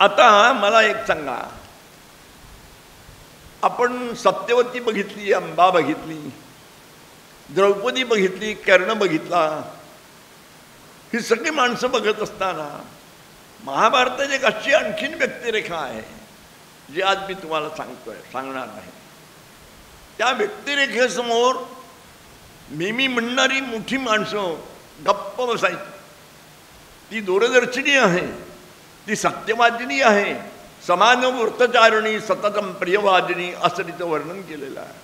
आता मला एक सांगा, आपण सत्यवती बघितली, अंबा बघितली, द्रौपदी बघितली, कर्ण बघितला, ही सगळी माणसं बघत असताना महाभारताची एक अशी आणखीन व्यक्तिरेखा आहे जी आज मी तुम्हाला सांगणार आहे. त्या व्यक्तिरेखेसमोर मी म्हणणारी मोठी माणसं गप्प बसायची. ती दूरदर्शिनी आहे, ती सत्यवादिनी आहे, समान वृत्तचारिणी, सततम प्रियवादिनी असं तिचं वर्णन केलेलं आहे.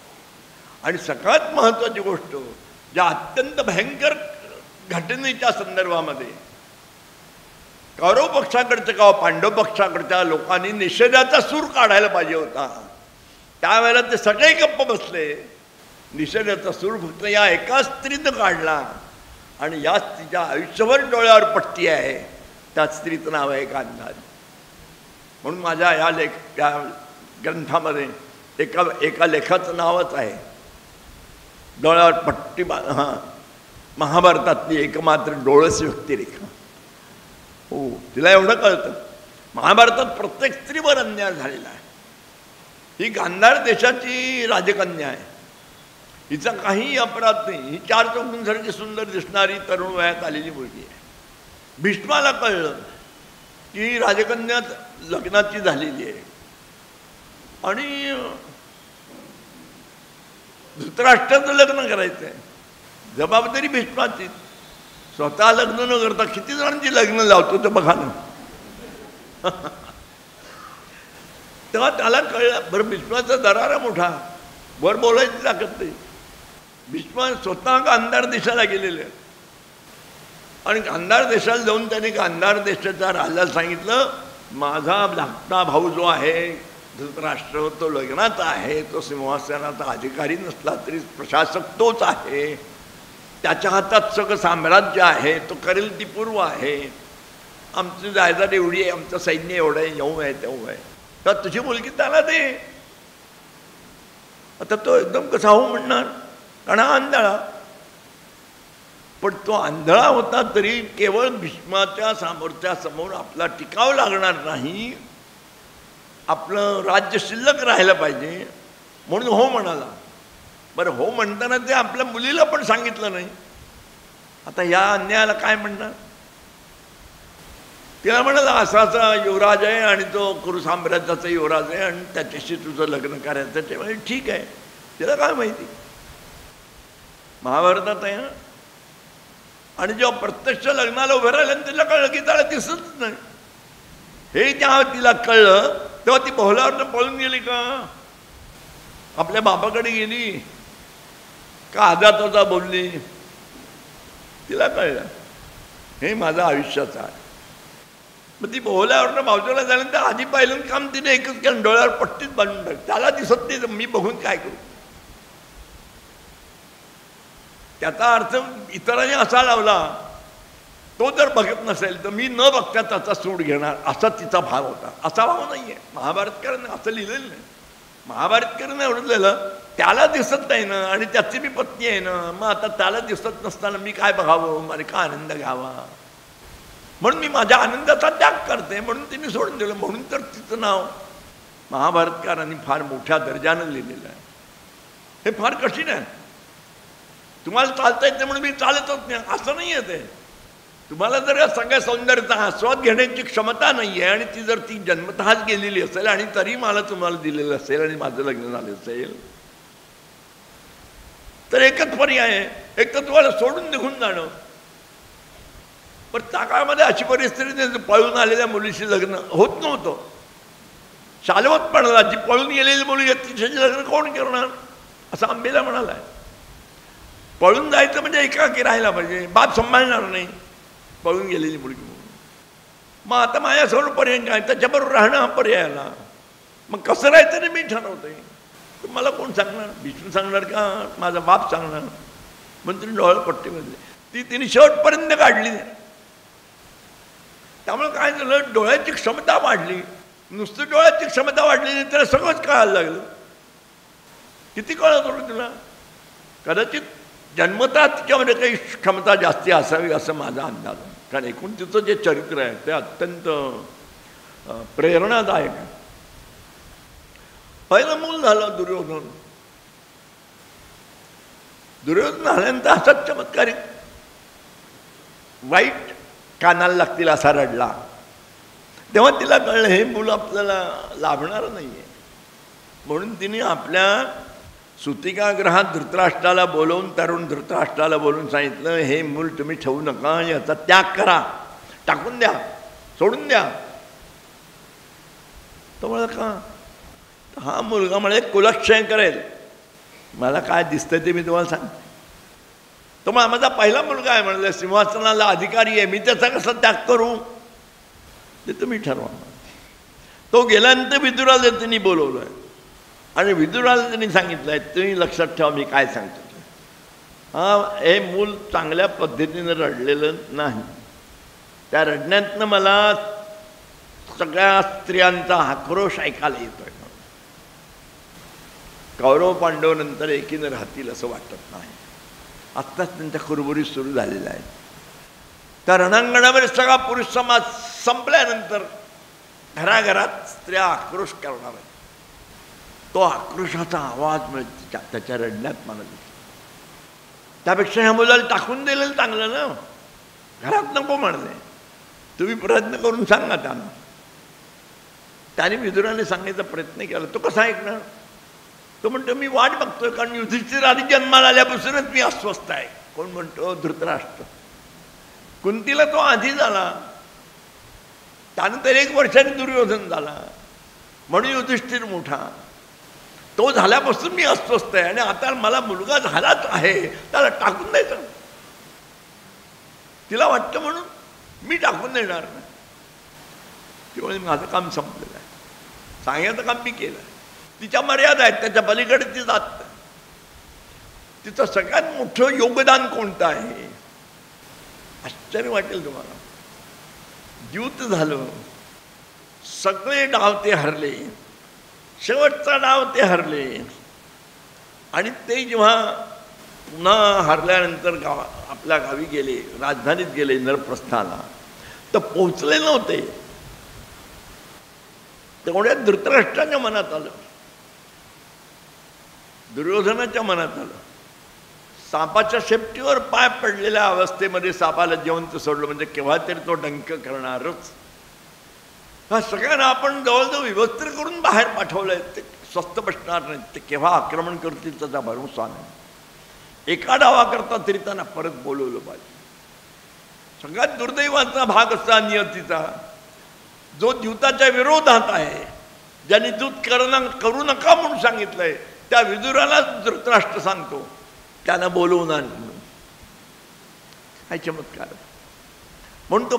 आणि सगळ्यात महत्त्वाची गोष्ट, ज्या अत्यंत भयंकर घटनेच्या संदर्भामध्ये कौरव पक्षाकडच्या किंवा पांडव पक्षाकडच्या लोकांनी निषेधाचा सूर काढायला पाहिजे होता, त्यावेळेला ते सगळे गप्प बसले. निषेधाचा सूर फक्त या एका स्त्रीनं काढला, आणि या स्त्रीच्या आयुष्यभर डोळ्यावर पट्टी आहे. त्या स्त्रीचं नाव आहे गांधारी. म्हणून माझ्या या ग्रंथामध्ये एका लेखाचं नावच आहे डोळ्यावर पट्टी. हां, महाभारतातली एकमात्र डोळस व्यक्तिरेखा. हो, तिला एवढं कळतं महाभारतात प्रत्येक स्त्रीवर अन्याय झालेला आहे. ही गांधार देशाची राजकन्या आहे, हिचा काही अपराध नाही. ही 4 चौघींसारखी सुंदर दिसणारी तरुण वयात आलेली मुलगी आहे. भीष्माला कळलं की राजकन्या लग्नाची झालेली आहे, आणि धृतराष्ट्राचं लग्न करायचं आहे. जबाबदारी भीष्माची. स्वतः लग्न न करता किती जणांची लग्न लावतो तर बघा ना. तेव्हा त्याला कळलं, बरं भीष्माचा दरारा मोठा, वर बोलायची ताकद नाही. भीष्मा स्वतः गांधार देशाला गेलेले, आणि गांधार देशाला जाऊन त्याने गांधार देशाच्या राजाला सांगितलं, माझा धाकटा भाऊ जो आहे धृतराष्ट्र, तो लग्नाचा आहे, तो सिंहासनाचा अधिकारी नसला तरी प्रशासक तोच आहे, त्याच्या हातात सगळं साम्राज्य आहे, तो करेल ती पूर्व आहे, आमची जायदाद एवढी आहे, आमचं सैन्य एवढं आहे, येऊ आहे तेव्हा आहे, तर तुझी मुलगी त्याला दे. आता तो एकदम कसा हो म्हणणार, कारण हा आंधळा. पण तो आंधळा होता तरी केवळ भीष्माच्या समोर आपला टिकाव लागणार नाही, आपलं राज्य शिल्लक राहायला पाहिजे, म्हणून हो म्हणाला. बरं, हो म्हणताना ते आपल्या मुलीला पण सांगितलं नाही. आता या अन्यायाला काय म्हणणार? तिला म्हणाला असा असा युवराज आहे, आणि तो कुरु साम्राज्याचा युवराज आहे, आणि त्याच्याशी तुझं लग्न करायचं. ते म्हणजे ठीक आहे. तिला काय माहिती महाभारतात आहे ना. आणि जेव्हा प्रत्यक्ष लग्नाला उभं राहिलं तिला कळलं की त्याला दिसतच नाही. हे जेव्हा तिला कळलं तेव्हा ती बोहल्यावरनं पळून गेली का, आपल्या बापाकडे गेली का, आजातोजा बोलली. तिला कळलं हे माझं आयुष्याचं आहे. मग ती बोहल्यावरनं बाजूला झाल्यानंतर आधी पाहिलं काम तिने एकच केलं, डोळ्यावर पट्टीच बांधून टाकली. त्याला दिसत नाही, मी बघून काय करू. त्याचा अर्थ इतरांनी असा लावला, तो जर बघत नसेल तर मी न बघता त्याचा सूड घेणार, असा तिचा भाव होता. असा भाव नाही आहे. महाभारतकरांनी असं लिहिलेलं नाही. महाभारतकरांनी एवढं लिहिलं, त्याला दिसत नाही ना, आणि त्याची मी पत्नी आहे ना, मग आता त्याला दिसत नसताना मी काय बघावं, मला काय आनंद घ्यावा, म्हणून मी माझ्या आनंदाचा त्याग करते, म्हणून तिने सोडून दिलं. म्हणून तर तिचं नाव महाभारतकारांनी फार मोठ्या दर्जानं लिहिलेलं आहे. हे फार कठीण आहे. तुम्हाला चालता येते म्हणून मी चालतच नाही असं नाही आहे. ते तुम्हाला जर या सगळ्या सौंदर्याचा आस्वाद घेण्याची क्षमता नाही आहे, आणि ती जर ती जन्मतःच गेलेली असेल, आणि तरी मला तुम्हाला दिलेलं असेल, आणि माझं लग्न झालं असेल, तर एकच पर्याय आहे, एक तर तुम्हाला सोडून निघून जाणं. पण त्या काळामध्ये अशी परिस्थिती, पळून आलेल्या मुलीशी लग्न होत नव्हतं. शालवतपणाला जी पळून गेलेली मुली तिच्याशी लग्न कोण करणार, असं आंबेला म्हणाला आहे. पळून जायचं म्हणजे एकाकी राहायला पाहिजे, बाप सांभाळणार नाही, पळून गेलेली मुलगी म्हणून. मग आता माझ्यासमोर पर्याय काय, त्याच्याबरोबर राहणं हा पर्याय आला. मग कसं राहायचं नाही मी ठरवतोय. तर मला कोण सांगणार, भीष्म सांगणार का माझा बाप सांगणार. म्हणून तिने डोळ्यात पट्टी बदली, तिने शेवटपर्यंत काढली. त्यामुळे काय झालं, डोळ्याची क्षमता वाढली. नुसतं डोळ्याची क्षमता वाढली नाही, त्याला सगळंच कळायला लागलं. किती कळत होतं तुला. कदाचित जन्मतः तिच्यामध्ये काही क्षमता जास्ती असावी असं माझा अंदाज आहे. कारण एकूण तिचं जे चरित्र आहे ते अत्यंत प्रेरणादायक आहे. पहिलं मूल झालं दुर्योधन. दुर्योधन झाल्यानंतर असाच चमत्कारिक वाईट कानाला लागतील असा रडला. तेव्हा तिला कळलं हे मूल आपल्याला लाभणार नाहीये. म्हणून तिने आपल्या सुतिकागृहात धृतराष्ट्राला बोलवून, तरुण धृतराष्ट्राला बोलून सांगितलं, हे मूल तुम्ही ठेवू नका, याचा त्याग करा, टाकून द्या, सोडून द्या. तो मला का हा मुलगा म्हणे कुलक्षय करेल. मला काय दिसतंय ते मी तुम्हाला सांगते. तो माझा पहिला मुलगा आहे म्हणलं, सिंहासनाला अधिकारी आहे, मी त्याचा कसा त्याग करू ते तुम्ही ठरवा. तो गेल्यानंतर विदुराला त्यांनी बोलवलं आहे आणि विदुराला त्यांनी सांगितलं आहे, तुम्ही लक्षात ठेवा मी काय सांगतो. हे मूल चांगल्या पद्धतीनं रडलेलं नाही. त्या रडण्यातनं मला सगळ्या स्त्रियांचा आक्रोश ऐकायला येतोय. कौरव पांडव नंतर एकीनं राहतील असं वाटत नाही. आत्ताच त्यांच्या कुरबुरी सुरू झालेल्या आहेत. त्या रणांगणावर सगळा पुरुष समाज संपल्यानंतर घराघरात स्त्रिया आक्रोश करणार आहेत. तो आक्रोशाचा आवाज त्याच्या रडण्यात मला दिसला. त्यापेक्षा ह्या मुलाला टाकून दिलेलं चांगलं ना. घरात नको म्हणले, तुम्ही प्रयत्न करून सांगा त्यांना. त्याने विदुराने सांगायचा प्रयत्न केला. तो कसा ऐकणार? तो म्हणतो मी वाट बघतोय, कारण युधिष्ठिर आधी जन्माला आल्यापासूनच मी अस्वस्थ आहे. कोण म्हणतो? धृतराष्ट्र. कुंतीला तो आधी झाला, त्यानंतर 1 वर्षाने दुर्योधन झाला, म्हणून युधिष्ठिर मोठा. तो झाल्यापासून मी अस्वस्थ आहे आणि आता मला मुलगा झालाच आहे, त्याला टाकून द्यायचं. तिला वाटतं म्हणून मी टाकून देणार नाही. ती म्हणजे माझं काम संपलेलं आहे, सांगायचं काम मी केलं. तिच्या मर्यादा आहेत, त्याच्या पलीकडे ती जात नाही. तिचं सगळ्यात मोठं योगदान कोणतं आहे? आश्चर्य वाटेल तुम्हाला. युद्ध झालं, सगळे डाव ते हरले, शेवटचा डाव ते हरले. आणि ते जेव्हा पुन्हा हरल्यानंतर आपल्या गावी गेले, राजधानीत गेले इंद्रप्रस्थाला, तर पोचले नव्हते. तेवढ्यात धृतराष्ट्राच्या मनात आलं, दुर्योधनाच्या मनात आलं. सापाच्या शेपटीवर पाय पडलेल्या अवस्थेमध्ये सापाला जिवंत सोडलं म्हणजे केव्हा तरी तो डंक करणारच. हा सगळ्यांना आपण जवळजवळ विवस्त्र करून बाहेर पाठवलंय, ते स्वस्त बसणार नाही. ते केव्हा आक्रमण करतील त्याचा भरोसा नाही. एका डावा करता तरी त्यांना परत बोलवलं पाहिजे. सगळ्यात दुर्दैवाचा भाग असता नियतीचा, जो द्यूताच्या विरोधात आहे, ज्यांनी दूत करू नका म्हणून सांगितलंय, त्या विदुराला धृतराष्ट्र सांगतो त्यांना बोलवून आण म्हणून. काय चमत्कार. म्हणून तो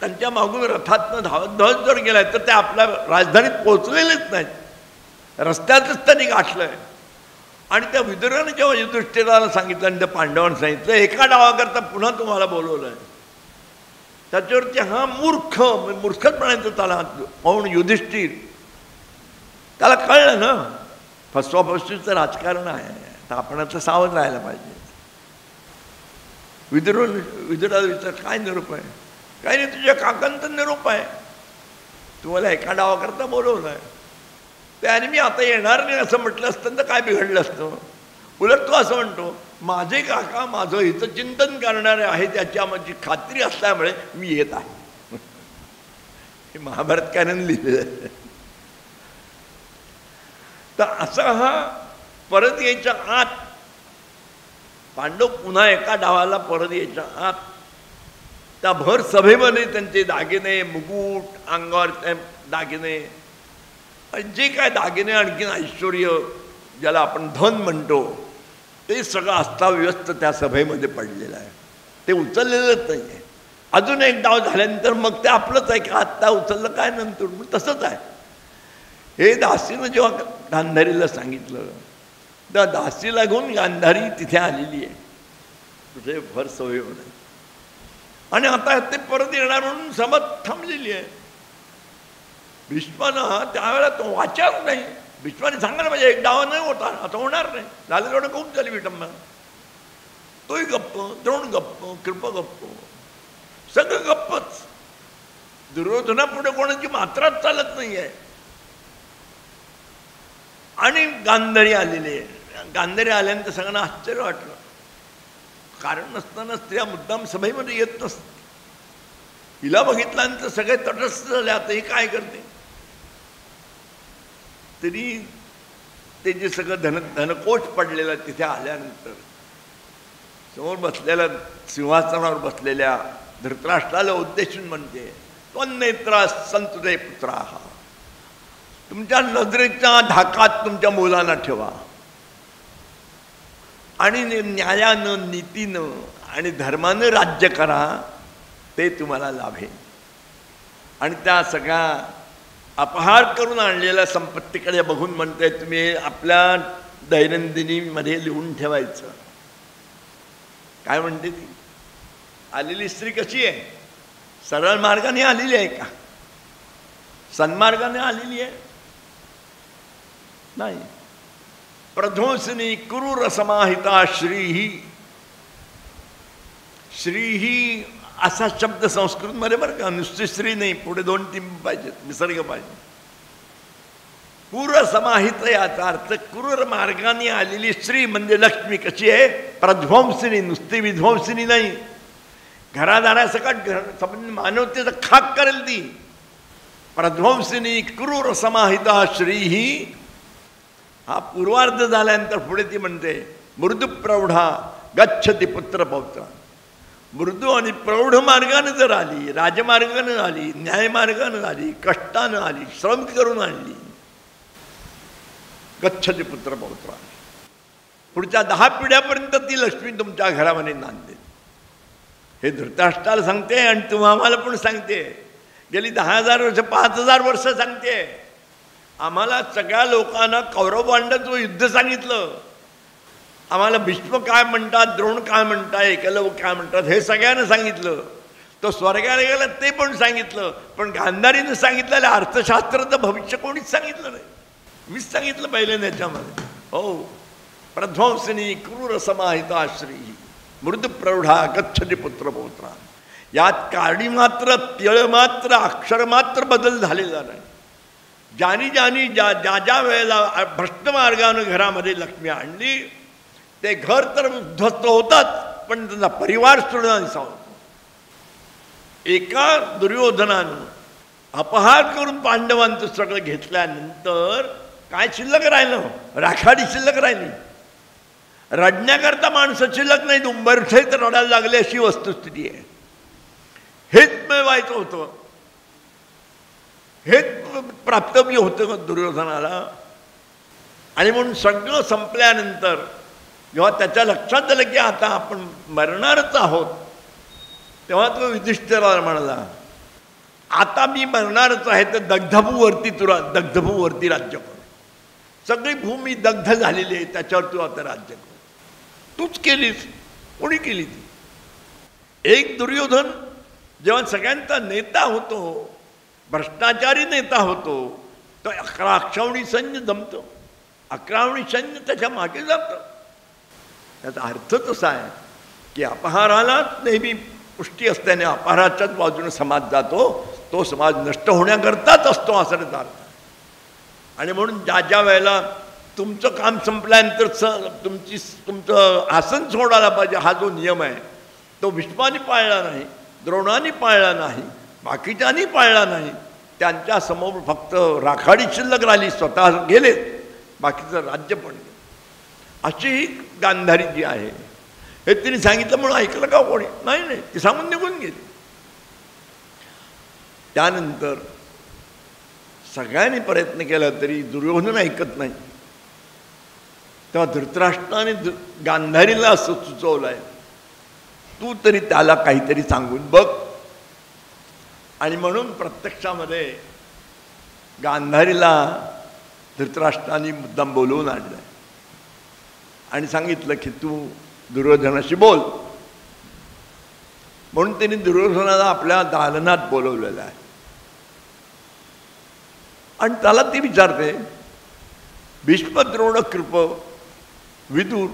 त्यांच्या मागून रथातनं धावत जर गेलाय तर ते आपल्या राजधानीत पोहोचलेलेच नाहीत, रस्त्यातच त्यांनी गाठलंय. आणि त्या विदुराने जेव्हा युधिष्ठिराला सांगितलं आणि त्या पांडवांना सांगितलं, एका डावाकरता पुन्हा तुम्हाला बोलवलंय, त्याच्यावरती हा मूर्खच म्हणायचं त्याला. म्हणून युधिष्ठिर, त्याला कळलं ना फसवाफसवीचं राजकारण आहे, तर आपण आता सावध राहायला पाहिजे. विदुराला विचार, काय निरोप आहे? काही नाही, तुझ्या काकांचा निरोप आहे, तुम्हाला एका डावाकरता बोलवलं आहे. त्याने मी आता येणार नाही असं म्हटलं असतं तर काय बिघडलं असतं? उलट तो असं म्हणतो, माझे काका माझं हितचिंतन करणारे आहे त्याची माझी खात्री असल्यामुळे मी येत आहे. हे महाभारतकाराने लिहिलेलं. तर असा हा परत यायच्या आत पांडव पुन्हा एका डावाला परत यायच्या आत त्या भर सभेमध्ये त्यांचे दागिने, मुकुट, अंगावर दागिने, जे काय दागिने, आणखीन ऐश्वर्य ज्याला आपण धन म्हणतो, ते सगळं अस्ताव्यस्त त्या सभेमध्ये पडलेलं आहे. ते उचललेलंच नाही आहे. अजून एक डाव झाल्यानंतर मग ते आपलंच आहे की आत्ता उचललं काय नंतर, तसंच आहे. हे दासीनं जेव्हा गांधारीला सांगितलं, त्या दासीला घेऊन गांधारी तिथे आलेली आहे तुझे भर सभेमध्ये. आणि आता ते परत येणार म्हणून सभा थांबलेली आहे. भीष्मानं त्यावेळेला तो वाचाच नाही. भीष्माने सांगायला म्हणजे एक डाव नाही होता, आता होणार नाही, झालं तेवढं खूप झाली विटंबना. तोही गप्प, द्रोण गप्प, कृप गप्प, सगळं गप्पच. दुर्योधनापुढे कोणाची मात्राच चालत नाही आहे. आणि गांधारी आलेली आहे. गांधारी आल्यानंतर सगळ्यांना आश्चर्य वाटलं. कारण नसताना स्त्रिया मुद्दाम सभेमध्ये येत नसतात. हिला बघितल्यानंतर सगळे तटस्थ झाले, आता ही काय करते. तरी ते जे सगळं धनकोश पडलेलं तिथे आल्यानंतर समोर बसलेल्या सिंहासनावर बसलेल्या धृतराष्ट्राला उद्देशून म्हणते, त्वन्नेत्रा संतुदे पुत्रा, तुमच्या नजरेच्या धाकात तुमच्या मुलांना ठेवा आणि न्यायानं, नीतीनं आणि धर्मानं राज्य करा, ते तुम्हाला लाभेल. आणि त्या सगळ्या अपहार करून आणलेल्या संपत्तीकडे बघून म्हणते, तुम्ही आपल्या दैनंदिनीमध्ये लिहून ठेवायचं. काय म्हणते ती आलेली स्त्री कशी आहे? सरळ मार्गाने आलेली आहे का? सन्मार्गाने आलेली आहे? नाही. प्रध्वंसिनी क्रूर समाहिता श्रीही. श्रीही असा शब्द संस्कृतमध्ये बरं का, नुसती स्त्री नाही, पुढे 2-3 पाहिजेत, विसर्ग पाहिजे. क्रूर समाहित याचा अर्थ क्रूर मार्गाने आलेली स्त्री म्हणजे लक्ष्मी कशी आहे? प्रध्वंसिनी, नुसती विध्वंसिनी नाही. घरादारासकट मानवतेचा खाक करेल ती. प्रध्वंसिनी क्रूर समाहिता श्रीही. हा पूर्वार्ध झाल्यानंतर पुढे ती म्हणते, मृदू प्रौढा गच्छति पुत्र पौत्र. मृदू आणि प्रौढ मार्गाने जर आली, राजमार्गाने आली, न्यायमार्गाने आली, कष्टानं आली, श्रम करून आणली, गच्छति पुत्र पौत्र, पुढच्या 10 पिढ्यापर्यंत ती लक्ष्मी तुमच्या घरामध्ये नांदेल. हे धृतराष्ट्राला सांगते आणि तुम्हाला पण सांगते. गेली 10,000 वर्ष, 5,000 वर्ष सांगते. आम्हाला सगळ्या लोकांना कौरव पांडवाचं युद्ध सांगितलं. आम्हाला भीष्म काय म्हणतात, द्रोण काय म्हणतात, एकलव्य काय म्हणतात, हे सगळ्यांना सांगितलं. तो स्वर्गाला गेला ते पण सांगितलं. पण गांधारीनं सांगितलेलं अर्थशास्त्राचं भविष्य कोणीच सांगितलं नाही. मीच सांगितलं पहिले त्याच्यामध्ये. हो, प्रध्वंसिनी क्रूर समाहिता श्री मृद प्रौढा गच्छति पुत्र पौत्रा. यात काडी मात्र, तिळ मात्र, अक्षर मात्र बदल झालेला नाही. ज्या वेळेला भ्रष्ट मार्गानं घरामध्ये लक्ष्मी आणली, ते घर तर उद्ध्वस्त होतात, पण त्यांचा परिवार सुद्धा दिसावतो. एका दुर्योधनानं अपहार करून पांडवांचं सगळं घेतल्यानंतर काय शिल्लक राहिलं? राखाडी शिल्लक राहिली. रडण्याकरता माणसं शिल्लक नाही, उंबरठे तर रडायला लागले अशी वस्तुस्थिती आहे. हेच मिळवायचं होतं, हेच प्राप्तव्य होतं दुर्योधनाला. आणि म्हणून सगळं संपल्यानंतर जेव्हा त्याच्या लक्षात आलं की आता आपण मरणारच आहोत, तेव्हा तो युधिष्ठिराला म्हणाला, आता मी मरणारच आहे तर दग्धभूवरती राज्य कर. सगळी भूमी दग्ध झालेली आहे, त्याच्यावर तू आता राज्य कर. तूच केलीस, कोणी केली ती? एक दुर्योधन जेव्हा सगळ्यांचा नेता होतो, भ्रष्टाचारी नेता होतो, तो 11 अक्षौणी सैन्य जमतो, 11 सैन्य त्याच्या मागे जातं. त्याचा अर्थ तसा आहे की अपहाराला नेहमी पुष्टी असल्याने अपहाराच्याच बाजूने समाज जातो, तो समाज नष्ट होण्याकरताच असतो असं त्याचा अर्थ. आणि म्हणून ज्या वेळेला तुमचं काम संपल्यानंतर तुमचं आसन सोडायला पाहिजे, हा जो नियम आहे तो भीष्माने पाळला नाही, द्रोणाने पाळला नाही, बाकीच्यांनी पाळला नाही. त्यांच्या समोर फक्त राखाडी शिल्लक राहिली, स्वतः गेले, बाकीचं राज्य पण गेलं. अशी ही गांधारी जी आहे, हे तिने सांगितलं म्हणून ऐकलं का कोणी? नाही, ती सांगून निघून गेली. त्यानंतर सगळ्यांनी प्रयत्न केला तरी दुर्योधन ऐकत नाही. तेव्हा धृतराष्ट्राने गांधारीला असं सुचवलं आहे, तू तरी त्याला काहीतरी सांगून बघ. आणि म्हणून प्रत्यक्षामध्ये गांधारीला धृतराष्ट्राने मुद्दाम बोलवून आणलं आणि सांगितलं की तू दुर्योधनाशी बोल. म्हणून त्यांनी दुर्योधनाला आपल्या दालनात बोलवलेलं आहे आणि त्याला ती विचारते, भीष्म, द्रोण, कृप, विदुर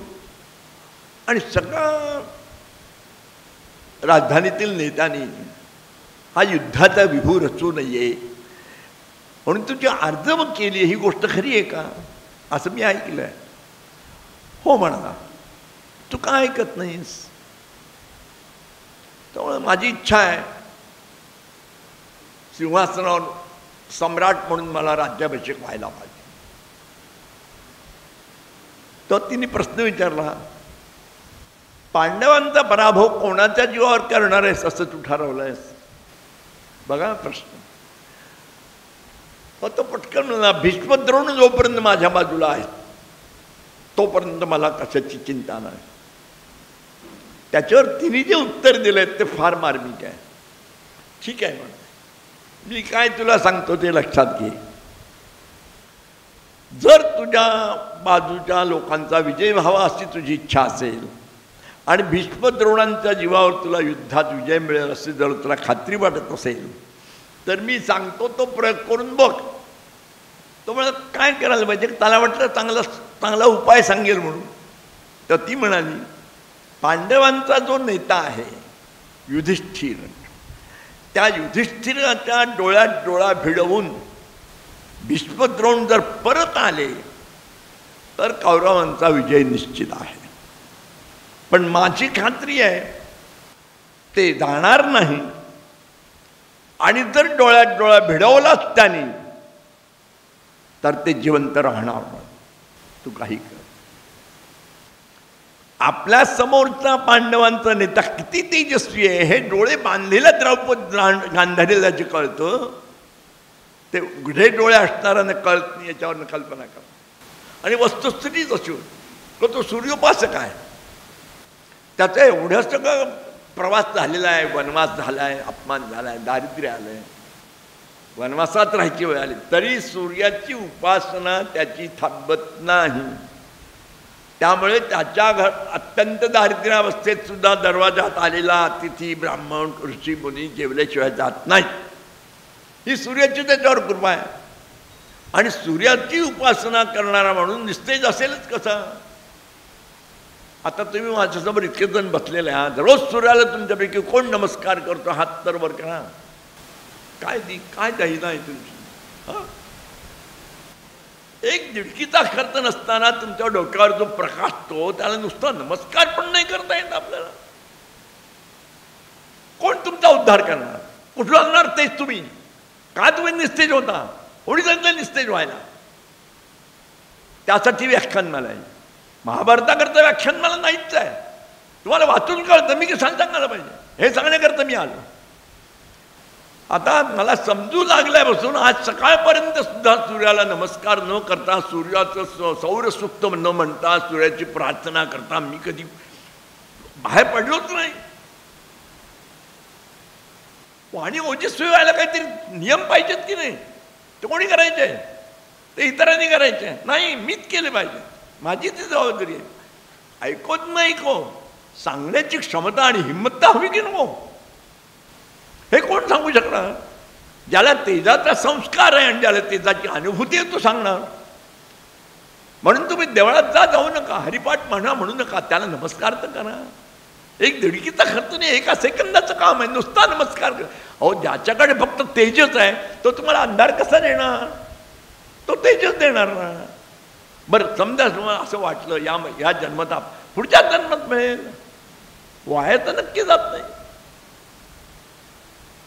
आणि सगळ्या राजधानीतील नेत्यांनी हा युद्धाचा विभू रचू नये म्हणून तुझी अर्जवं केली ही गोष्ट खरी आहे का असं मी ऐकलंय. हो म्हणा. तू का ऐकत नाहीस? त्यामुळे माझी इच्छा आहे सिंहासनावर सम्राट म्हणून मला राज्याभिषेक व्हायला पाहिजे. तर तिने प्रश्न विचारला, पांडवांचा पराभव कोणाच्या जीवावर करणार आहेस असं तू ठरवलंयस? बघा प्रश्न. तो पटकन म्हणला, भीष्मद्रोण जोपर्यंत माझ्या बाजूला आहेत तोपर्यंत मला कशाची चिंता नाही. त्याच्यावर तिने जे उत्तर दिलंय ते फार मार्मिक आहे. ठीक आहे म्हणते, मी काय तुला सांगतो ते लक्षात घे. जर तुझ्या बाजूच्या लोकांचा विजय व्हावा अशी तुझी इच्छा असेल आणि भीष्मद्रोणांच्या जीवावर तुला युद्धात विजय मिळेल अशी जर तुला खात्री वाटत असेल तर मी सांगतो तो प्रयोग करून बघ. तो मला काय करायला पाहिजे? त्याला वाटलं चांगला उपाय सांगेल म्हणून. तर ती म्हणाली, पांडवांचा जो नेता आहे युधिष्ठिर, त्या युधिष्ठिराच्या डोळ्यात डोळा भिडवून भीष्मद्रोण जर परत आले तर कौरवांचा विजय निश्चित आहे. पण माझी खात्री आहे ते जाणार नाही. आणि जर डोळ्यात डोळा भिडवलाच त्याने तर ते जिवंत राहणार नाही. तू काही कर. आपल्या समोरचा पांडवांचा नेता किती तेजस्वी आहे हे डोळे बांधलेल्या द्रौपदी गांधारीला जे कळतं ते उघडे डोळे असणाऱ्याने कळत नाही याच्यावर कल्पना कर. आणि वस्तुस्थितीच अशी होती. तो सूर्योपासक आहे. त्याचं एवढं सगळं प्रवास झालेला आहे, वनवास झाला आहे, अपमान झाला आहे, दारिद्र्य आलं आहे, वनवासात राहायची वेळ आली तरी सूर्याची उपासना त्याची थांबत नाही. त्यामुळे त्याच्या घर अत्यंत दारिद्र्यावस्थेत सुद्धा दरवाजात आलेला अतिथी ब्राह्मण ऋषी मुनी जेवल्याशिवाय जात नाही. ही सूर्याची त्याच्यावर कृपा आहे. आणि सूर्याची उपासना करणारा म्हणून निस्तेज असेलच कसा? आता तुम्ही माझ्यासमोर इतके जण बसलेले आहात, रोज सूर्याला तुमच्यापैकी कोण नमस्कार करतो? हात तर वर करा. काय दाहिना आहे तुमची? हा, एक दिडकीचा खर्च नसताना तुमच्या डोक्यावर जो प्रकाशतो त्याला नुसता नमस्कार पण नाही करता येत आपल्याला. कोण तुमचा उद्धार करणार? कुठं आणणार तेच तुम्ही? का तुम्ही निस्तेज होता? कोणी सांगितलं निस्तेज व्हायला? त्यासाठी व्याख्यान मला आहे. महाभारताकरता व्याख्यान मला नाहीच आहे. तुम्हाला वाचून कळतं, मी की सांगायला पाहिजे हे सांगण्याकरता मी आलो. आता मला समजू लागल्यापासून आज सकाळपर्यंत सुद्धा सूर्याला नमस्कार न करता, सूर्याचं सौरसूक्त न म्हणता, सूर्याची प्रार्थना करता मी कधी बाहेर पडलोच नाही. वाणी ओजस्वी व्हायला काहीतरी नियम पाहिजेत की नाही? ते कोणी करायचे? ते इतरांनी करायचे नाही, मीच केले पाहिजे. माझी ती जबाबदारी आहे. ऐकोत नाही ऐको, सांगण्याची क्षमता आणि हिंमत हवी की नको? हे कोण सांगू शकणार? ज्याला तेजाचा संस्कार आहे आणि ज्याला तेजाची अनुभूती आहे तो सांगणार. म्हणून तुम्ही देवळात जाऊ नका, हरिपाठ म्हणू नका, त्याला नमस्कार तर करा. एक दिडकीचा खर्च नाही, एका सेकंदाचं काम आहे, नुसता नमस्कार करा. अहो, ज्याच्याकडे फक्त तेजच आहे तो तुम्हाला अंधार कसा देणार? तो तेजच देणार ना. बरं, समजा तुम्हाला असं वाटलं या जन्मात पुढच्या जन्मात मिळेल, वाया तर नक्की जात नाही.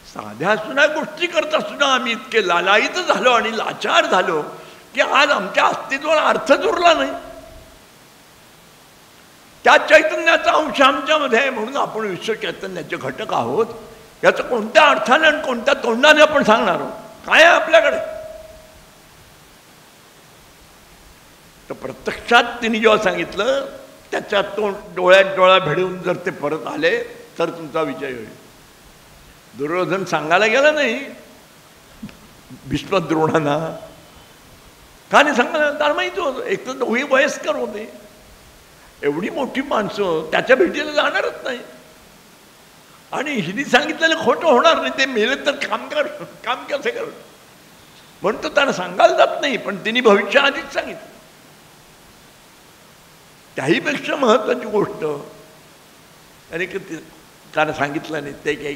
साध्या सुद्धा गोष्टी करता सुद्धा आम्ही इतके लालायित झालो आणि लाचार झालो की आज आमच्या अस्तित्वाला अर्थच उरला नाही. त्या चैतन्याचा अंश आमच्यामध्ये आहे म्हणून आपण विश्व चैतन्याचे घटक आहोत. याचं कोणत्या अर्थाने आणि कोणत्या तोंडाने आपण सांगणार आहोत? काय आहे आपल्याकडे? तर प्रत्यक्षात तिने जेव्हा सांगितलं त्याच्या डोळ्यात डोळा भिडवून जर ते परत आले तर तुमचा विजय होईल. दुर्योधन सांगायला गेला नाही भीष्मद्रोणांना. का नाही सांगायला? त्याला माहिती होतं एक तर दोघे वयस्कर होते, एवढी मोठी माणसं त्याच्या भेटीला जाणारच नाही. आणि हिने सांगितलेलं खोटं होणार नाही, ते मेले तर काम कसं कर म्हणून तो त्याला सांगायला जात नाही. पण तिने भविष्य आधीच सांगितलं. त्याहीपेक्षा महत्त्वाची गोष्ट आणि त्याला सांगितलं नाही ते काही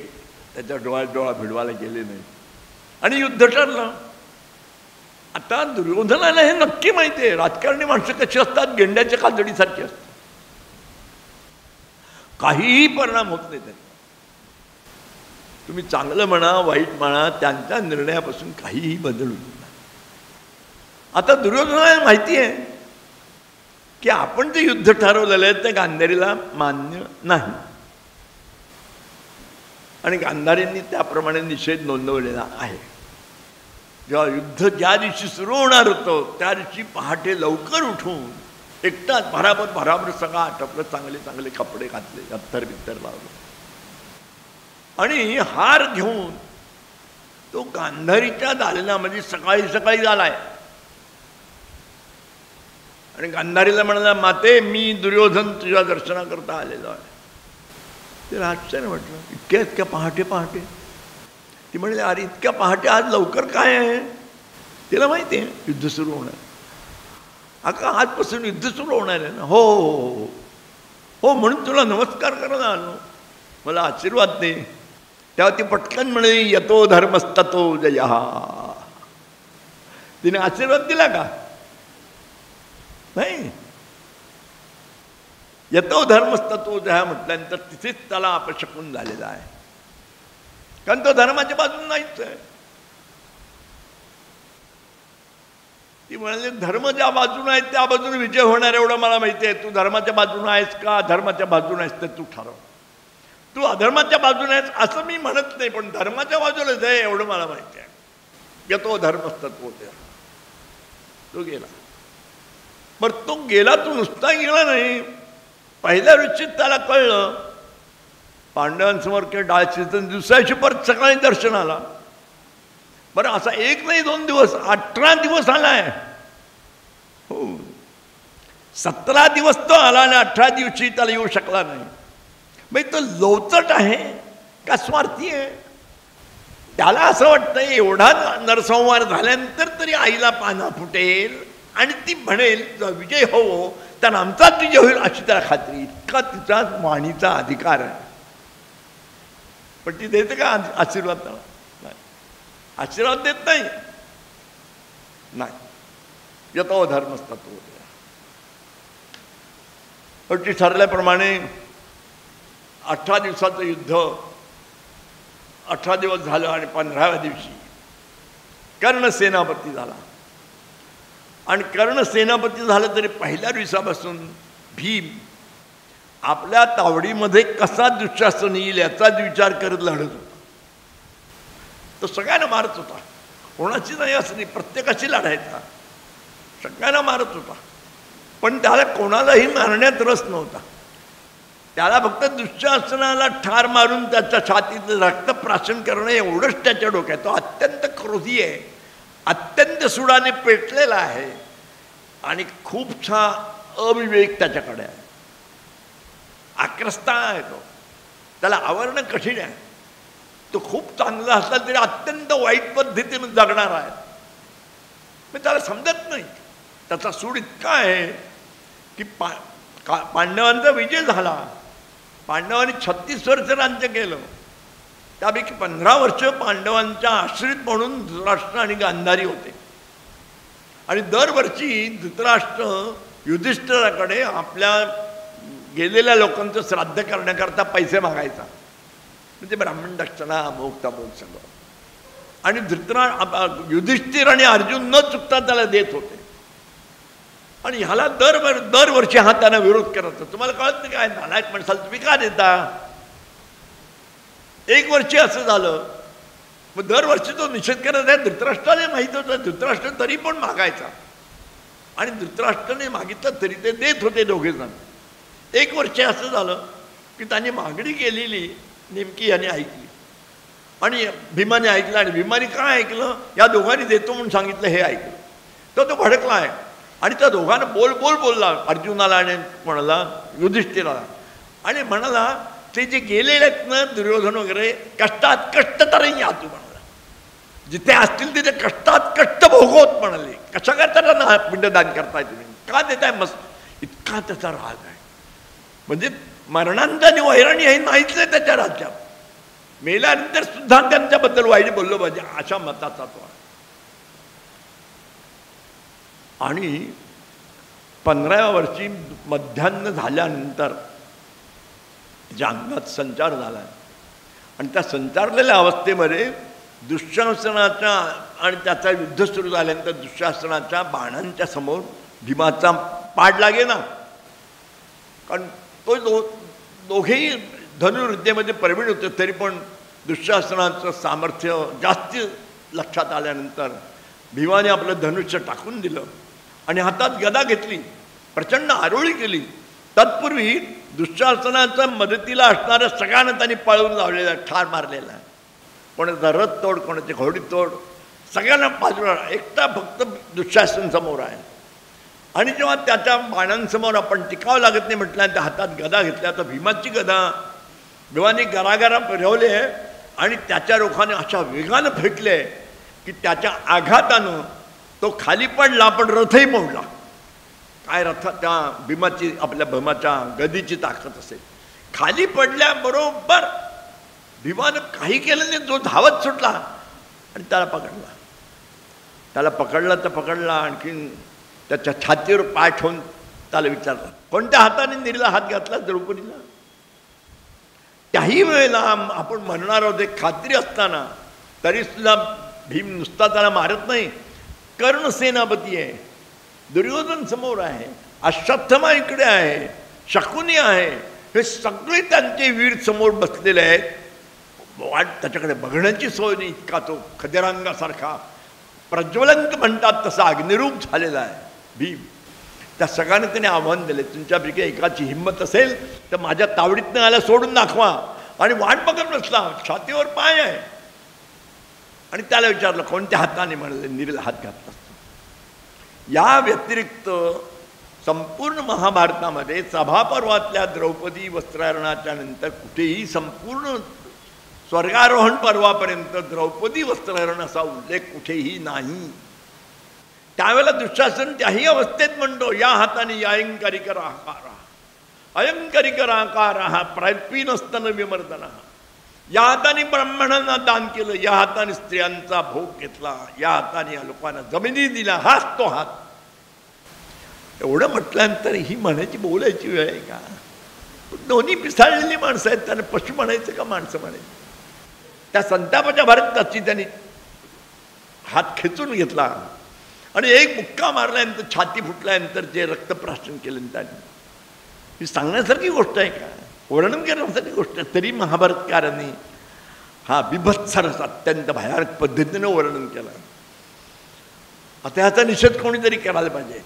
त्याच्या डोळ्यात डोळा भिडवायला गेले नाही आणि युद्ध ठरलं. आता दुर्योधनाला हे नक्की माहिती आहे राजकारणी माणसं कशी असतात, गेंड्याच्या कातडीसारखी असतात, काहीही परिणाम होत नाही त्याचा. तुम्ही चांगलं म्हणा वाईट म्हणा, त्यांच्या निर्णयापासून काहीही बदल होत नाही. आता दुर्योधनाला माहिती आहे की आपण जे युद्ध ठरवलेलं आहे ते गांधारीला मान्य नाही आणि गांधारींनी त्याप्रमाणे निषेध नोंदवलेला आहे. जेव्हा युद्ध ज्या दिवशी सुरू होणार होतं त्या दिवशी पहाटे लवकर उठून एकटाच भराभर सगळं आटपलं, चांगले चांगले कपडे घातले, अत्तर बित्तर लावलं आणि हार घेऊन तो गांधारीच्या दालनामध्ये सकाळी सकाळी आलाय आणि गांधारीला म्हणाला, माते मी दुर्योधन तुझ्या दर्शनाकरता आलेलो आहे. तिला आश्चर्य म्हटलं, इतक्या पहाटे पहाटे? ती म्हणली, अरे इतक्या पहाटे आज लवकर काय आहे? तिला माहिती आहे युद्ध सुरू होणार. अका आजपासून युद्ध सुरू होणार आहे ना? हो हो हो, म्हणून तुला नमस्कार करायला आलो, मला आशीर्वाद दे. तेव्हा ती पटकन म्हणे, यतो धर्मस्ततो जयः. तिने आशीर्वाद दिला का? नाही. यतो धर्मस्ततो जयः म्हटल्यानंतर तिथेच त्याला अपशकुन झालेला आहे, कारण तो धर्माच्या बाजून नाहीच आहे. ती म्हणाली, धर्म ज्या बाजून आहे त्या बाजूने विजय होणार एवढं मला माहिती आहे. तू धर्माच्या बाजून आहेस का धर्माच्या बाजून आहेस ते तू ठरव. तू अधर्माच्या बाजूने आहेस असं मी म्हणत नाही, पण धर्माच्या बाजूनेच आहे एवढं मला माहिती आहे. यतो धर्मस्ततो जयः. तो गेला. बरं तो गेला, तो नुसता गेला नाही. पहिल्या रुचीत त्याला कळलं पांडवांसमोर काही डाळ शिजून दुसऱ्याशी परत सकाळी दर्शन आला. बरं असा एक नाही 2 दिवस, 18 दिवस आलाय. हो, 17 दिवस तो आला आणि 18 दिवशी त्याला येऊ शकला नाही. म्हणजे तो लोचट आहे का स्वार्थी आहे? त्याला असं वाटतं एवढा नरसंहार झाल्यानंतर तरी आईला पाना फुटेल आणि ती म्हणेल विजय हो तर आमचाच विजय होईल अशी त्याला खात्री. इतका तिचा वाणीचा अधिकार आहे. पण ती देते का आशीर्वाद? त्याला नाही, आशीर्वाद देत नाही. यतो धर्मस्ततो जयः. पण ती ठरल्याप्रमाणे 18 दिवसाचं युद्ध 18 दिवस झालं आणि 15व्या दिवशी कर्ण सेनापती झाला. आणि कर्ण सेनापती झालं तरी पहिल्या दिवसापासून भीम आपल्या तावडीमध्ये कसा दुःशासन येईल याचाच विचार करत लढत होता. तो सगळ्यांना मारत होता, कोणाची नाही असं नाही, प्रत्येकाशी लढायचा, सगळ्यांना मारत होता. पण त्याला कोणालाही मारण्यात रस नव्हता. त्याला फक्त दुःशासनाला ठार मारून त्याच्या छातीत रक्तप्राशन करणं एवढंच त्याच्या डोक्यात. तो अत्यंत क्रोधी आहे, अत्यंत सुडाने पेटलेला आहे आणि खूपसा अविवेक त्याच्याकडे आहे. आक्रस्ता आहे तो, त्याला आवरणं कठीण आहे. तो खूप चांगला असला तरी अत्यंत वाईट पद्धतीने जगणार आहे. पण त्याला समजत नाही. त्याचा सूड इतका आहे की पांडवांचा विजय झाला. पांडवांनी 36 वर्ष राज्य केलं, त्यापैकी 15 वर्ष पांडवांच्या आश्रित म्हणून धृतराष्ट्र आणि गांधारी होते. आणि दरवर्षी धृतराष्ट्र युधिष्ठिराकडे आपल्या गेलेल्या लोकांचं श्राद्ध करण्याकरता पैसे मागायचा, म्हणजे ब्राह्मण दक्षिणा अमोक तमोक सगळं. आणि युधिष्ठिर आणि अर्जुन न चुकता त्याला देत होते. आणि ह्याला दरवर्षी हा त्यांना विरोध करत. तुम्हाला कळत नाही काय नालायक म्हणसाल तुम्ही का देता? एक वर्षी असं झालं, मग दरवर्षी तो निषेध करत आहे. धृतराष्ट्राने माहीत होतं, धृतराष्ट्र तरी पण मागायचा आणि धृतराष्ट्राने मागितलं तरी ते देत होते दोघेजण. एक वर्ष असं झालं की त्यांनी मागणी केलेली नेमकी याने ऐकली आणि भीमाने ऐकलं. आणि भीमाने काय ऐकलं? या दोघांनी देतो म्हणून सांगितलं हे ऐकलं. तर तो भडकला आहे आणि त्या दोघांना बोलला अर्जुनाला आणि म्हणाला युधिष्ठिराला. आणि म्हणाला ते जे गेलेले आहेत ना दुर्योधन वगैरे, कष्टात कष्ट तरी या तू म्हणाला, जिथे असतील तिथे कष्टात कष्ट भोगवत म्हणाले. कशा करता ना पिंडदान करताय तुम्ही, का देताय? मस्त इतका त्याचा राग आहे. म्हणजे मरणांचा आणि वैराणी हे नाहीच आहे त्याच्या राज्यात. मेल्यानंतर सुद्धा त्यांच्याबद्दल वाईट बोललो पाहिजे अशा मताचा तो आहे. आणि 15व्या वर्षी मध्यान्ह झाल्यानंतर त्याच्या अंगात संचार झाला आणि त्या संचारलेल्या अवस्थेमध्ये दुःशासनाच्या आणि त्याचा युद्ध सुरू झाल्यानंतर दुःशासनाच्या बाणांच्या समोर भीमाचा पाड लागे ना, कारण तो दोघेही धनुर्विद्येमध्ये प्रवीण होते. तरी पण दुःशासनाचं सामर्थ्य जास्त लक्षात आल्यानंतर भीमाने आपलं धनुष्य टाकून दिलं आणि हातात गदा घेतली, प्रचंड आरोळी केली. तत्पूर्वी दुःशासनाच्या मदतीला असणाऱ्या सगळ्यांना त्यांनी पळवून लावलेला, ठार मारलेला आहे. कोणाचा रथ तोड, कोणाची घोडी तोड, सगळ्यांना बाजूला. एकटा फक्त दुःशासन समोर आहे. आणि जेव्हा त्याच्या बाणांसमोर आपण टिकावं लागत नाही म्हटलं, त्या हातात गदा घेतल्या, तर भीमाची गदा भीमाने गरागरा फिरवले आणि त्याच्या रोखाने अशा वेगानं फेकले की त्याच्या आघातानं तो खाली पडला, पण रथही मोडला. काय रथ, त्या भीमाची, आपल्या भीमाच्या गदीची ताकद असेल. खाली पडल्याबरोबर भीमानं काही केलं नाही, जो धावत सुटला आणि त्याला पकडला. आणखीन त्याच्या छातीवर पाय ठेवून त्याला विचारलं, कोणत्या हाताने नीरीला हात घातला द्रौपदीला? त्याही वेळेला आपण म्हणणार आहोत एक खात्री असताना तरी सुद्धा भीम नुसता त्याला मारत नाही. कर्ण सेनापती आहे, दुर्योधन समोर आहे, अश्वत्थामा इकडे आहे, शकुनी आहे, हे सगळे त्यांचे वीर समोर बसलेले आहेत. वाट त्याच्याकडे बघण्याची सोय नाही. इतका तो खदिरांगासारखा प्रज्वलंत म्हणतात तसा अग्निरूप झालेला आहे भीम. त्या सगळ्यांना त्याने आव्हान दिले, तुमच्यापैकी एकाची हिंमत असेल तर माझ्या तावडीतनं आला सोडून दाखवा. आणि वाट बघत बसला, छातीवर पाय आहे. आणि त्याला विचारलं कोणत्या हाताने? म्हणले नीरीला हात घातला. या व्यतिरिक्त संपूर्ण महाभारतामध्ये सभापर्वातल्या द्रौपदी वस्त्रहरणाच्या नंतर कुठेही संपूर्ण स्वर्गारोहण पर्वापर्यंत द्रौपदी वस्त्रहरण असा उल्लेख कुठेही नाही. त्यावेळेला दुःशासन त्याही अवस्थेत म्हणतो, या हाताने अयंकरिकराकार प्रयत्नस्तन विमर्दन, या हाताने ब्राह्मणांना दान केलं, या हाताने स्त्रियांचा भोग घेतला, या हाताने लोकांना जमिनी दिला, हाच तो हात. एवढं म्हटल्यानंतर ही म्हणायची बोलायची वेळ आहे का? दोन्ही पिसाळलेली माणसं आहेत, त्यांना पशु म्हणायचं का माणसं म्हणायचं? त्या संतापाच्या भरात त्याची त्यांनी हात खेचून घेतला आणि एक मुक्का मारल्यानंतर छाती फुटल्यानंतर जे रक्तप्राशन केलं त्यांनी. ही सांगण्यासारखी गोष्ट आहे का? वर्णन करण्यासारखी गोष्ट आहे. तरी महाभारतकारांनी हा बिभत्सरस अत्यंत भयानक पद्धतीनं वर्णन केलं. आता ह्याचा निषेध कोणीतरी करायला पाहिजे.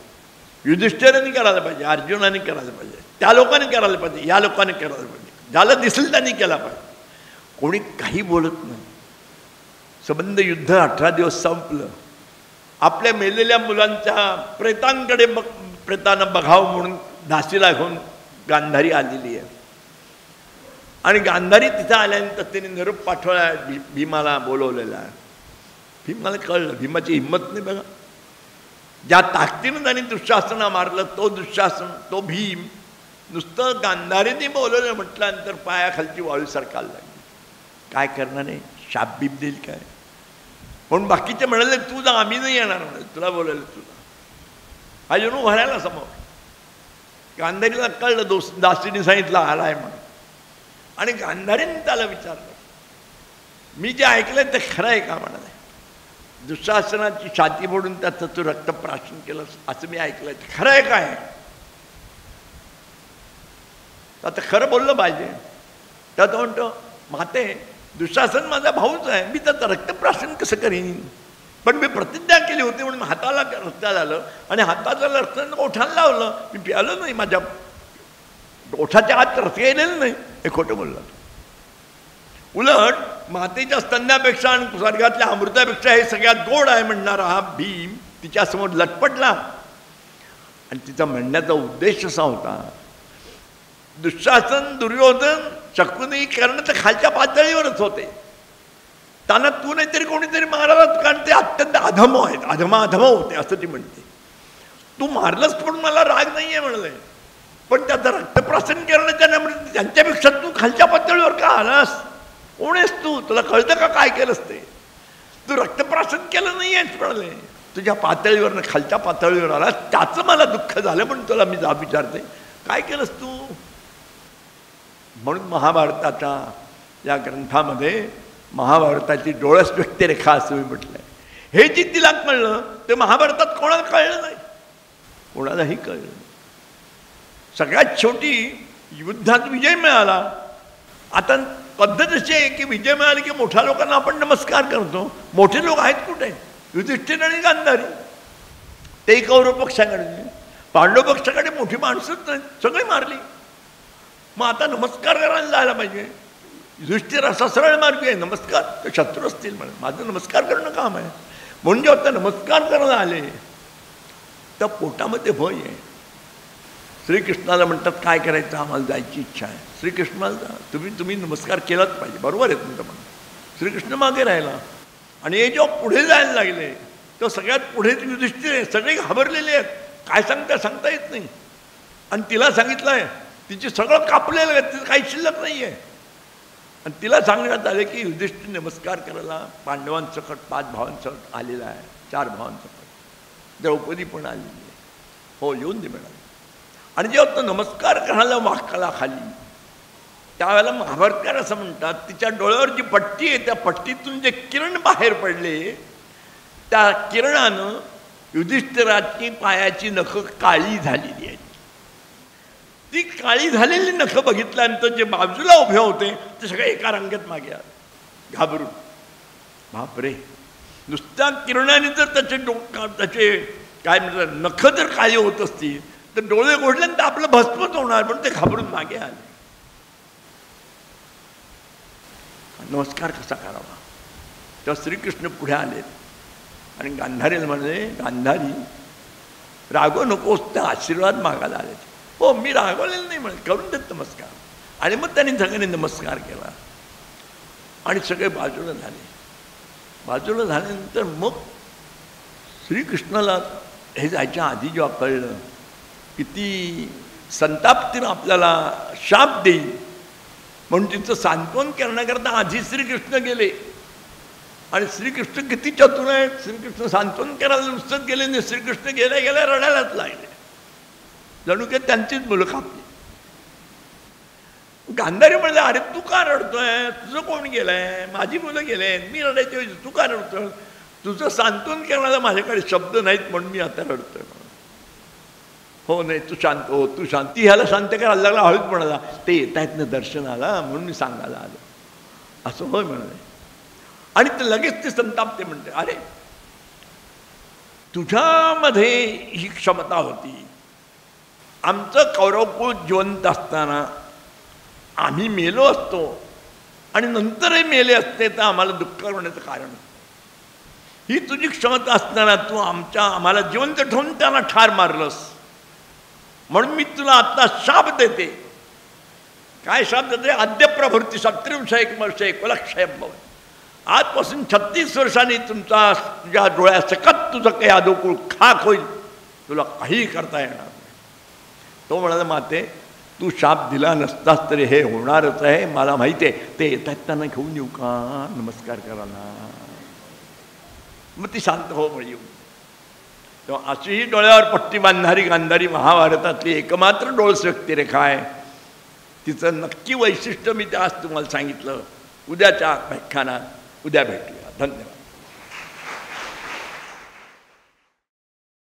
युधिष्ठिरांनी करायला पाहिजे, अर्जुनाने करायला पाहिजे, त्या लोकांनी करायला पाहिजे, या लोकांनी करायला पाहिजे, ज्याला दिसेल त्यांनी केला पाहिजे. कोणी काही बोलत नाही. संबंध युद्ध 18 दिवस संपलं. आपल्या मेलेल्या मुलांच्या प्रेतांकडे प्रेतांना बघावं म्हणून झाशीला घेऊन गांधारी आलेली आहे. आणि गांधारी तिथं आल्यानंतर त्यांनी निरोप पाठवला, भीमाला बोलवलेला आहे. भीमाला कळलं भीमाची हिंमत नाही बघा. ज्या ताकदीनं त्यांनी दुःशासना मारलं तो दुःशासन, तो भीम नुसतं गांधारीने बोलवलं म्हटल्यानंतर पायाखालची वाळू सरकायला लागली. काय करणार नाही, शाप बीप देईल काय? पण बाकीचे म्हणाले तू जा, आम्ही नाही येणार म्हणाले, तुला बोलायला तुला. हा जणू भरायला समोर. गांधारीला कळलं दासीने सांगितलं आलाय म्हणून. आणि गांधारीने त्याला विचारलं, मी जे ऐकलंय ते खरं आहे का? म्हणाले दुःशासनाची छाती मोडून त्याचं तू रक्तप्राशन केलंस असं मी ऐकलंय, खरं आहे काय? आता खरं बोललं पाहिजे. त्यात म्हणतो माते दुःशासन माझा भाऊच आहे, मी त्याचं रक्तप्राशन कसं करीन? पण मी प्रतिज्ञा केली होती म्हणून हाताला रक्त झालं आणि हाताचं रक्त ओठाला लावलं, मी प्यालो नाही, माझ्या ओठाच्या आत रक्त गेलेलं नाही, हे खोटं बोललं. उलट मातेच्या स्तन्यापेक्षा आणि स्वर्गातल्या अमृतापेक्षा हे सगळ्यात गोड आहे म्हणणारा हा भीम तिच्यासमोर लटपटला. आणि तिचा म्हणण्याचा उद्देश असा होता, दुःशासन, दुर्योधन, शकुनी, कर्ण तर खालच्या पातळीवरच होते, त्यांना तू नाहीतरी कोणीतरी मारायला, कारण ते अत्यंत अधम आहेत, अधम होते असं ती म्हणते. तू मारलंस पण मला राग नाही आहे म्हणलंय, पण त्याचं रक्तप्राशन करण्याच्या त्यांच्यापेक्षा तू खालच्या पातळीवर का आलास? कोण आहेस तू? तुला कळतं का काय केलंस ते? तू रक्तप्राशन केलं नाही आहेस म्हणाले. तुझ्या पातळीवरनं खालच्या पातळीवर आला, त्याचं मला दुःख झालं म्हणून तुला मी जाब विचारते, काय केलंस तू? म्हणून महाभारताच्या या ग्रंथामध्ये महाभारताची डोळस व्यक्तिरेखा असं मी म्हटलंय. हे जे तिला कळलं ते महाभारतात कोणाला कळलं नाही, कोणालाही कळलं नाही. सगळ्यात शेवटी युद्धात विजय मिळाला. आता पद्धत अशी आहे की विजय मिळाली की मोठ्या लोकांना आपण नमस्कार करतो. मोठे लोक आहेत कुठे? युधिष्ठिर आणि गांधारी, ते कौरव पक्षाकडे. पांडव पक्षाकडे मोठी माणसंच नाही, सगळी मारली. मग आता नमस्कार करायला जायला पाहिजे. युधिष्ठिर असा सरळ मार्गी आहे, नमस्कार तर शत्रू असतील म्हणून माझं नमस्कार करणं काम आहे. म्हणून जेव्हा आता नमस्कार करायला आले तर पोटामध्ये भय आहे. श्रीकृष्णाला म्हणतात काय करायचं, आम्हाला जायची इच्छा आहे. श्रीकृष्णाला जा, तुम्ही नमस्कार केलाच पाहिजे, बरोबर आहे तुमचं म्हणणं. श्रीकृष्ण मागे राहिला आणि हे जेव्हा पुढे जायला लागले तेव्हा सगळ्यात पुढे युधिष्ठिर आहे. सगळे घाबरलेले आहेत, काय सांगता येत नाही. आणि तिला सांगितलंय, तिचे सगळं कापलेलं आहे, तिचं काही शिल्लक नाही आहे. आणि तिला सांगण्यात आले की युधिष्ठिर नमस्कार करायला पांडवांसकट 5 भावांसकट आलेला आहे, 4 भावांसकट. द्रौपदी पण आलेली आहे. हो, येऊन दे म्हणाले. आणि जेव्हा तो नमस्कार करायला वाकला खाली, त्यावेळेला महाभारतकार असं म्हणतात, तिच्या डोळ्यावर जी पट्टी आहे त्या पट्टीतून जे किरण बाहेर पडले, त्या किरणानं युधिष्ठिराची पायाची नखं काळी झालेली आहेत. ती काळी झालेली नखं बघितल्यानंतर जे बाजूला उभे होते ते सगळे एका रांगेत मागे आले घाबरून. बापरे, नुसत्या किरणाने जर त्याचे काय म्हणतात नखं जर काळी होत असतील तर डोळे गोडल्यानंतर आपलं भस्मच होणार, म्हणून ते घाबरून मागे आले. नमस्कार कसा करावा? तेव्हा श्रीकृष्ण पुढे आले आणि गांधारीला म्हणाले, गांधारी रागव नकोस, त्या आशीर्वाद मागायला आले. हो, मी रागवलेलं नाही म्हणे, करून देत नमस्कार. आणि मग त्यांनी सगळ्यांनी नमस्कार केला आणि सगळे बाजूला झाले. बाजूला झाल्यानंतर मग श्रीकृष्णाला हे जायच्या आधी जेव्हा कळलं किती संतापतीनं आपल्याला शाप देईल, म्हणून तिचं सांत्वन करण्याकरता आधी श्रीकृष्ण गेले. आणि श्रीकृष्ण किती चतुर आहेत, श्रीकृष्ण सांत्वन करायला नुसतंच गेले नाही, श्रीकृष्ण गेल्या गेल्या रडायलाच लागले, जणू की त्यांचीच मुलं कापली. गांधारी म्हणले, अरे तू का रडतोय? तुझं कोण गेलंय? माझी मुलं गेले, मी रडायचे, तू का रडतोय? तुझं सांत्वन करण्याला माझ्याकडे शब्द नाहीत म्हणून मी आता रडतोय. हो नाही, तू शांत हो, तू शांती. ह्याला शांत करायला लागला, हळूच म्हणाला, ते येत आहेत ना दर्शनाला म्हणून मी सांगायला आलो. असं होय म्हणाले. आणि ते लगेच ते संतापते, म्हणते, अरे तुझ्यामध्ये ही क्षमता होती. आमचं कौरवकुळ जिवंत असताना आम्ही मेलो असतो आणि नंतरही मेले असते तर आम्हाला दुःख होण्याचं कारण. ही तुझी क्षमता असताना तू आम्हाला जिवंत ठेवून त्यांना ठार मारलंस, म्हणून मी तुला आता शाप देते. काय शाप देते? अद्य प्रभृती 37 वर्षे कुलक्षयम भवति. आजपासून 36 वर्षांनी तुझ्या डोळ्यासकट तुझं काही अधोकुळ खाक होईल, तुला काही करता येणार नाही. तो म्हणाला, माते तू शाप दिला नसतास तरी हे होणारच आहे, मला माहिती आहे. ते येतात त्यांना घेऊन येऊ का नमस्कार करायला? मग ती शांत हो म्हणे येऊ. तेव्हा अशीही डोळ्यावर पट्टी बांधणारी गांधारी महाभारतातली एकमात्र डोळस व्यक्तिरेखा आहे. तिचं नक्की वैशिष्ट्य मी आज तुम्हाला सांगितलं. उद्याच्या व्याख्यानात उद्या भेटूया. धन्यवाद.